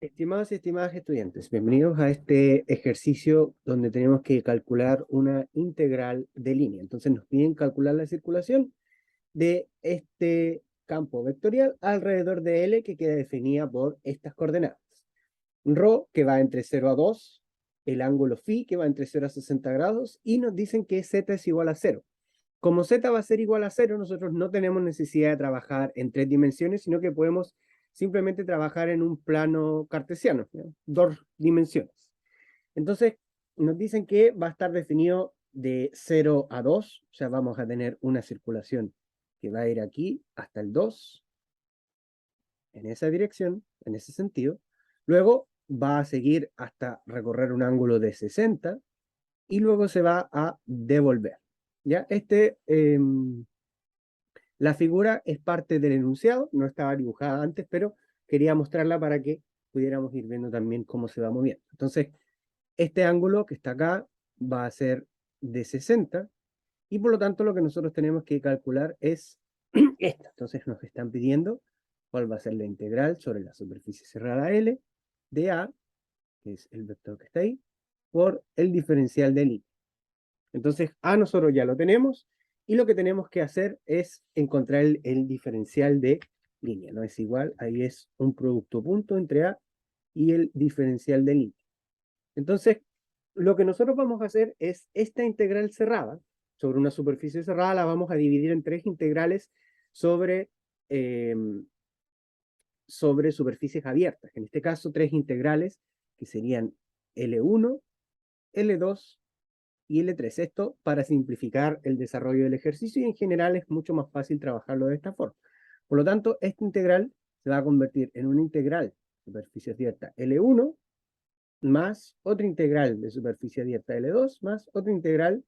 Estimados y estimadas estudiantes, bienvenidos a este ejercicio donde tenemos que calcular una integral de línea. Entonces nos piden calcular la circulación de este campo vectorial alrededor de L que queda definida por estas coordenadas. Rho que va entre 0 a 2, el ángulo phi que va entre 0 a 60 grados y nos dicen que z es igual a 0. Como z va a ser igual a 0, nosotros no tenemos necesidad de trabajar en 3 dimensiones, sino que podemos simplemente trabajar en un plano cartesiano, ¿no? 2 dimensiones. Entonces, nos dicen que va a estar definido de 0 a 2, o sea, vamos a tener una circulación que va a ir aquí hasta el 2, en esa dirección, en ese sentido. Luego va a seguir hasta recorrer un ángulo de 60 y luego se va a devolver. ¿Ya? La figura es parte del enunciado, no estaba dibujada antes, pero quería mostrarla para que pudiéramos ir viendo también cómo se va moviendo. Entonces, este ángulo que está acá va a ser de 60 y por lo tanto lo que nosotros tenemos que calcular es esta. Entonces nos están pidiendo cuál va a ser la integral sobre la superficie cerrada L de A, que es el vector que está ahí, por el diferencial de I. Entonces, A nosotros ya lo tenemos, y lo que tenemos que hacer es encontrar el diferencial de línea, ¿no? Es igual, ahí es un producto punto entre A y el diferencial de línea. Entonces, lo que nosotros vamos a hacer es esta integral cerrada, sobre una superficie cerrada, la vamos a dividir en 3 integrales sobre, eh, sobre superficies abiertas. En este caso, 3 integrales que serían L1, L2 y L3. Esto para simplificar el desarrollo del ejercicio y en general es mucho más fácil trabajarlo de esta forma. Por lo tanto, esta integral se va a convertir en una integral de superficie abierta L1 más otra integral de superficie abierta L2 más otra integral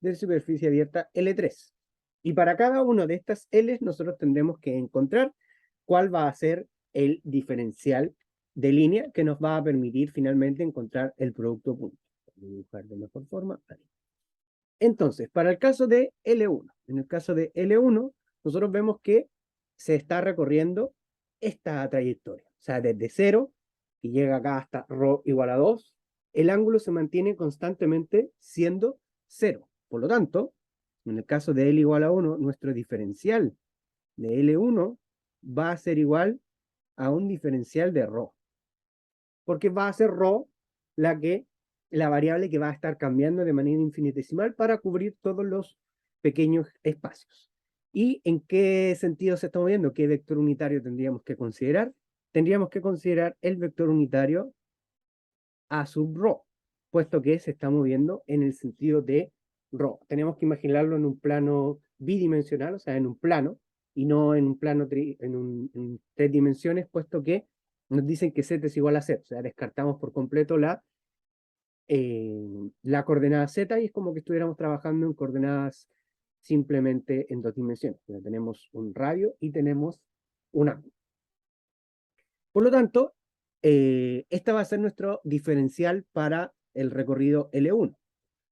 de superficie abierta L3. Y para cada una de estas L's nosotros tendremos que encontrar cuál va a ser el diferencial de línea que nos va a permitir finalmente encontrar el producto punto. Voy a dibujar de mejor forma. Ahí. Entonces, para el caso de L1, en el caso de L1, nosotros vemos que se está recorriendo esta trayectoria. O sea, desde 0, y llega acá hasta ρ igual a 2, el ángulo se mantiene constantemente siendo 0. Por lo tanto, en el caso de L igual a 1, nuestro diferencial de L1 va a ser igual a un diferencial de ρ. Porque va a ser ρ la variable que va a estar cambiando de manera infinitesimal para cubrir todos los pequeños espacios. ¿Y en qué sentido se está moviendo? ¿Qué vector unitario tendríamos que considerar? Tendríamos que considerar el vector unitario A sub ρ, puesto que se está moviendo en el sentido de ρ. Tenemos que imaginarlo en un plano bidimensional, o sea, en un plano, y no en un plano en 3 dimensiones, puesto que nos dicen que z es igual a 0, o sea, descartamos por completo la coordenada z y es como que estuviéramos trabajando en coordenadas simplemente en 2 dimensiones. Pero tenemos un radio y tenemos un ángulo. Por lo tanto, esta va a ser nuestro diferencial para el recorrido L1.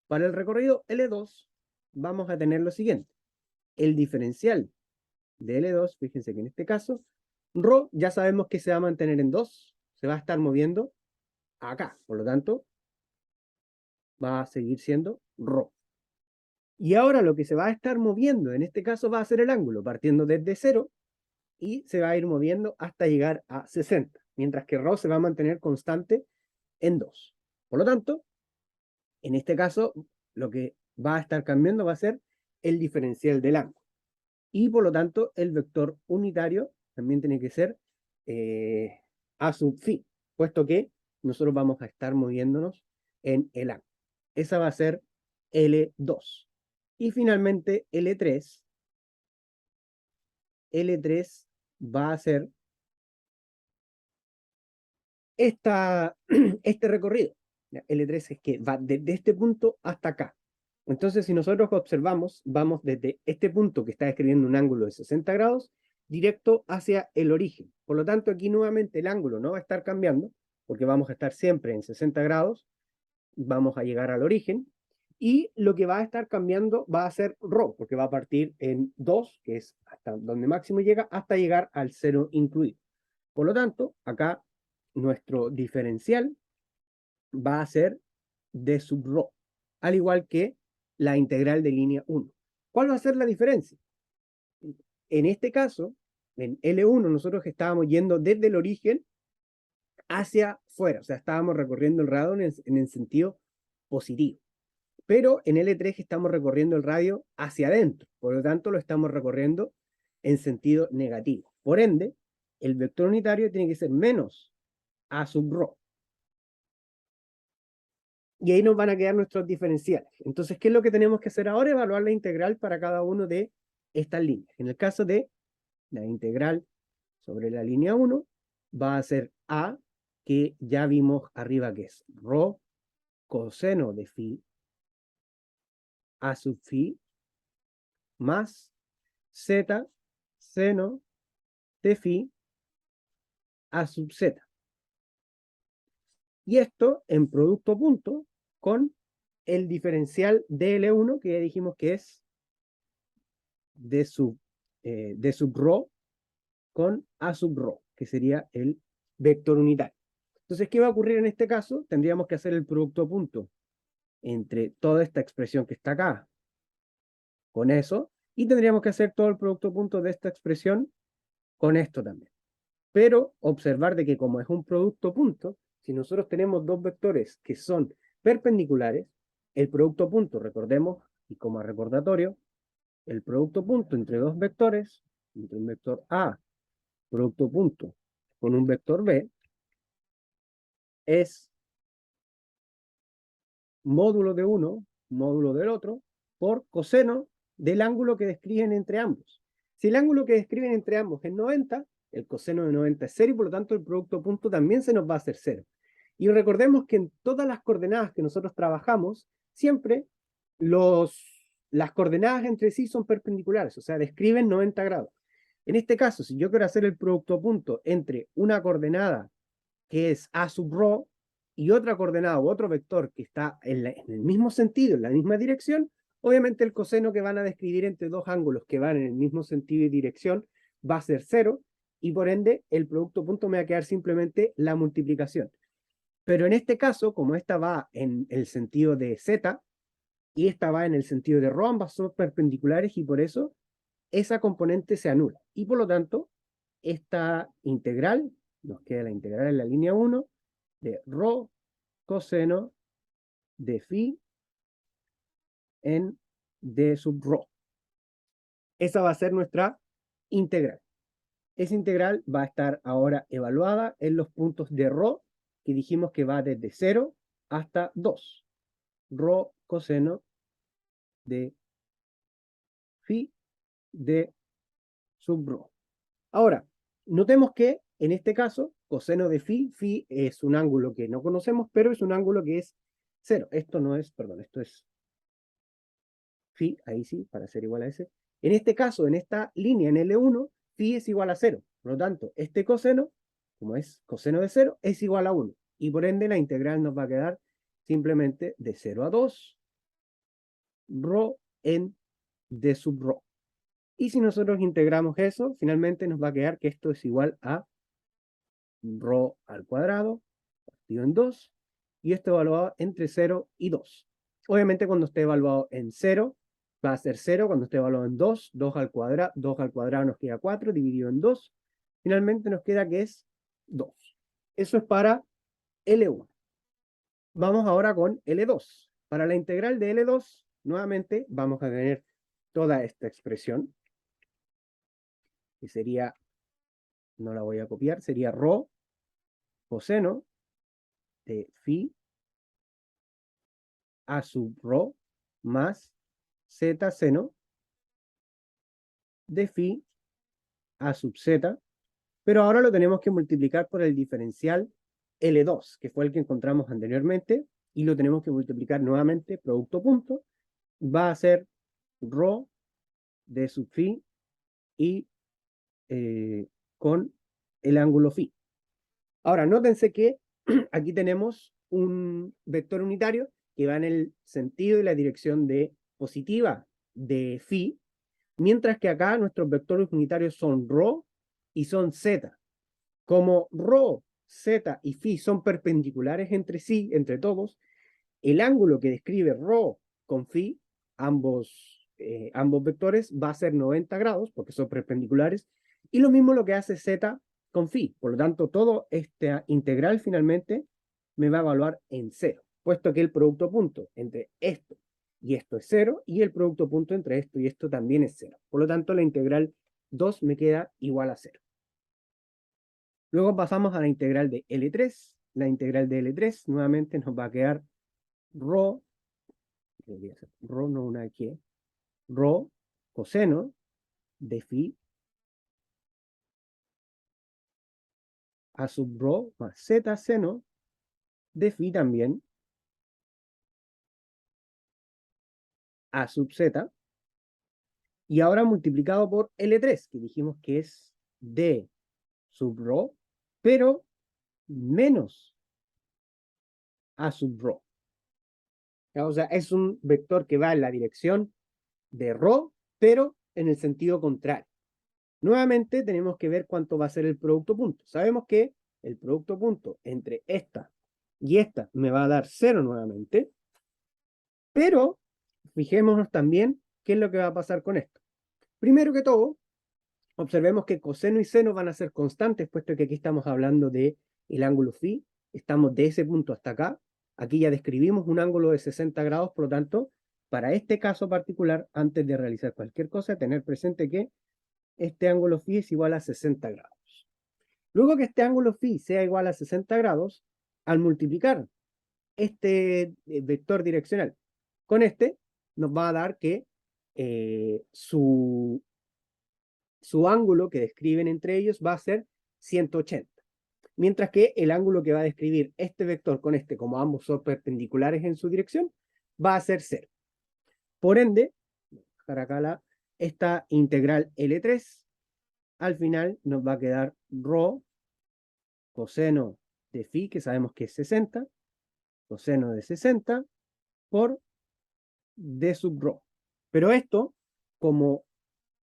Para el recorrido L2 vamos a tener lo siguiente. El diferencial de L2, fíjense que en este caso, ρ ya sabemos que se va a mantener en 2, se va a estar moviendo acá. Por lo tanto, va a seguir siendo ρ. Y ahora lo que se va a estar moviendo en este caso va a ser el ángulo, partiendo desde 0 y se va a ir moviendo hasta llegar a 60, mientras que ρ se va a mantener constante en 2. Por lo tanto, en este caso, lo que va a estar cambiando va a ser el diferencial del ángulo. Y por lo tanto, el vector unitario también tiene que ser A sub phi, puesto que nosotros vamos a estar moviéndonos en el ángulo. Esa va a ser L2. Y finalmente L3. L3 va a ser este recorrido. L3 es que va desde este punto hasta acá. Entonces, si nosotros observamos, vamos desde este punto que está describiendo un ángulo de 60 grados, directo hacia el origen. Por lo tanto, aquí nuevamente el ángulo no va a estar cambiando, porque vamos a estar siempre en 60 grados, vamos a llegar al origen, y lo que va a estar cambiando va a ser ρ, porque va a partir en 2, que es hasta donde máximo llega, hasta llegar al 0 incluido. Por lo tanto, acá nuestro diferencial va a ser d sub rho, al igual que la integral de línea 1. ¿Cuál va a ser la diferencia? En este caso, en L1, nosotros estábamos yendo desde el origen hacia fuera, o sea, estábamos recorriendo el radio en el sentido positivo. Pero en L3 estamos recorriendo el radio hacia adentro, por lo tanto lo estamos recorriendo en sentido negativo. Por ende, el vector unitario tiene que ser menos a sub rho. Y ahí nos van a quedar nuestros diferenciales. Entonces, ¿qué es lo que tenemos que hacer ahora? Evaluar la integral para cada uno de estas líneas. En el caso de la integral sobre la línea 1, va a ser A, que ya vimos arriba que es rho coseno de phi, A sub phi, más z seno de phi, A sub z. Y esto en producto punto con el diferencial de L1, que ya dijimos que es d sub rho con A sub rho, que sería el vector unitario. Entonces, ¿qué va a ocurrir en este caso? Tendríamos que hacer el producto punto entre toda esta expresión que está acá con eso, y tendríamos que hacer todo el producto punto de esta expresión con esto también. Pero observar de que como es un producto punto, si nosotros tenemos dos vectores que son perpendiculares, el producto punto, recordemos, y como recordatorio, el producto punto entre dos vectores, entre un vector A, producto punto, con un vector B, es módulo de uno, módulo del otro, por coseno del ángulo que describen entre ambos. Si el ángulo que describen entre ambos es 90, el coseno de 90 es 0 y por lo tanto el producto punto también se nos va a hacer 0. Y recordemos que en todas las coordenadas que nosotros trabajamos, siempre las coordenadas entre sí son perpendiculares, o sea, describen 90 grados. En este caso, si yo quiero hacer el producto punto entre una coordenada que es A sub rho y otra coordenada u otro vector que está en el mismo sentido, en la misma dirección, obviamente el coseno que van a describir entre dos ángulos que van en el mismo sentido y dirección va a ser 0, y por ende el producto punto me va a quedar simplemente la multiplicación. Pero en este caso, como esta va en el sentido de z y esta va en el sentido de rho, ambas son perpendiculares y por eso esa componente se anula. Y por lo tanto, esta integral, nos queda la integral en la línea 1 de rho coseno de phi en d sub rho. Esa va a ser nuestra integral. Esa integral va a estar ahora evaluada en los puntos de rho, que dijimos que va desde 0 hasta 2. Rho coseno de phi de sub rho. Ahora, notemos que en este caso, coseno de phi es un ángulo que no conocemos, pero es un ángulo que es 0. Esto no es, perdón, esto es phi, ahí sí, para ser igual a ese. En este caso, en esta línea, en L1, phi es igual a 0. Por lo tanto, este coseno, como es coseno de 0, es igual a 1. Y por ende, la integral nos va a quedar simplemente de 0 a 2, rho en d sub rho. Y si nosotros integramos eso, finalmente nos va a quedar que esto es igual a rho al cuadrado, partido en 2, y esto evaluado entre 0 y 2. Obviamente cuando esté evaluado en 0, va a ser 0, cuando esté evaluado en 2, 2 al cuadrado nos queda 4, dividido en 2, finalmente nos queda que es 2. Eso es para L1. Vamos ahora con L2. Para la integral de L2, nuevamente vamos a tener toda esta expresión, que sería, no la voy a copiar, sería rho coseno de phi a sub rho más z seno de phi a sub z, pero ahora lo tenemos que multiplicar por el diferencial L2, que fue el que encontramos anteriormente, y lo tenemos que multiplicar nuevamente, producto punto, va a ser rho de sub phi y con el ángulo phi. Ahora, nótense que aquí tenemos un vector unitario que va en el sentido y la dirección de positiva de phi, mientras que acá nuestros vectores unitarios son rho y son z. Como rho z y phi son perpendiculares entre sí, entre todos, el ángulo que describe ρ con phi, ambos vectores, va a ser 90 grados, porque son perpendiculares, y lo mismo lo que hace z con phi. Por lo tanto, todo esta integral finalmente me va a evaluar en cero, puesto que el producto punto entre esto y esto es cero, y el producto punto entre esto y esto también es cero. Por lo tanto, la integral 2 me queda igual a cero. Luego pasamos a la integral de L3. La integral de L3 nuevamente nos va a quedar ρ, debería ser ρ, no una que, ρ coseno de phi a sub ρ más z seno de phi también a sub z, y ahora multiplicado por L3, que dijimos que es d sub ρ, pero menos a sub ρ. O sea, es un vector que va en la dirección de ρ, pero en el sentido contrario. Nuevamente tenemos que ver cuánto va a ser el producto punto. Sabemos que el producto punto entre esta y esta me va a dar 0 nuevamente, pero fijémonos también qué es lo que va a pasar con esto. Primero que todo, observemos que coseno y seno van a ser constantes, puesto que aquí estamos hablando de el ángulo phi. Estamos de ese punto hasta acá. Aquí ya describimos un ángulo de 60 grados, por lo tanto, para este caso particular, antes de realizar cualquier cosa, tener presente que este ángulo phi es igual a 60 grados. Luego que este ángulo phi sea igual a 60 grados, al multiplicar este vector direccional con este, nos va a dar que su ángulo que describen entre ellos va a ser 180. Mientras que el ángulo que va a describir este vector con este, como ambos son perpendiculares en su dirección, va a ser 0. Por ende, para acá esta integral L3, al final nos va a quedar ρ coseno de phi, que sabemos que es 60, coseno de 60 por d sub ρ. Pero esto, como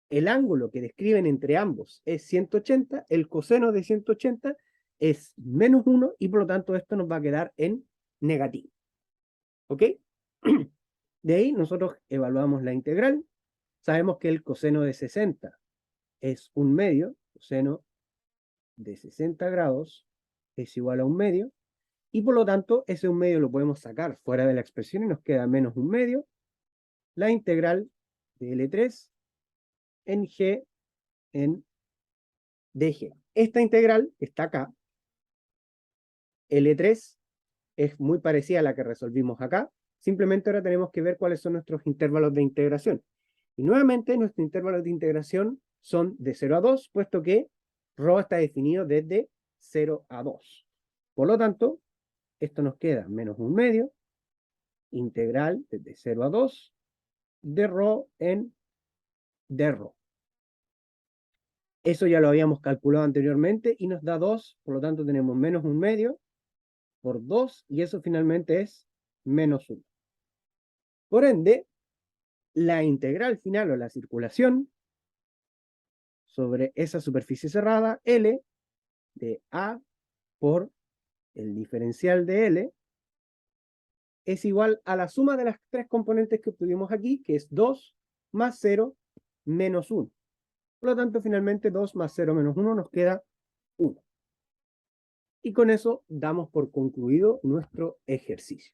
el ángulo que describen entre ambos es 180, el coseno de 180 es menos 1 y por lo tanto esto nos va a quedar en negativo. ¿Ok? De ahí nosotros evaluamos la integral. Sabemos que el coseno de 60 es 1/2, coseno de 60 grados es igual a 1/2, y por lo tanto ese 1/2 lo podemos sacar fuera de la expresión y nos queda menos 1/2. La integral de L3 en G en dg. Esta integral está acá. L3 es muy parecida a la que resolvimos acá. Simplemente ahora tenemos que ver cuáles son nuestros intervalos de integración. Y nuevamente nuestros intervalos de integración son de 0 a 2, puesto que ρ está definido desde 0 a 2. Por lo tanto, esto nos queda menos 1/2, integral desde 0 a 2, de ρ en dρ. Eso ya lo habíamos calculado anteriormente y nos da 2, por lo tanto tenemos menos 1/2 por 2, y eso finalmente es menos 1. Por ende, la integral final o la circulación sobre esa superficie cerrada, L, de A por el diferencial de L, es igual a la suma de las tres componentes que obtuvimos aquí, que es 2 más 0 menos 1. Por lo tanto, finalmente 2 más 0 menos 1 nos queda 1. Y con eso damos por concluido nuestro ejercicio.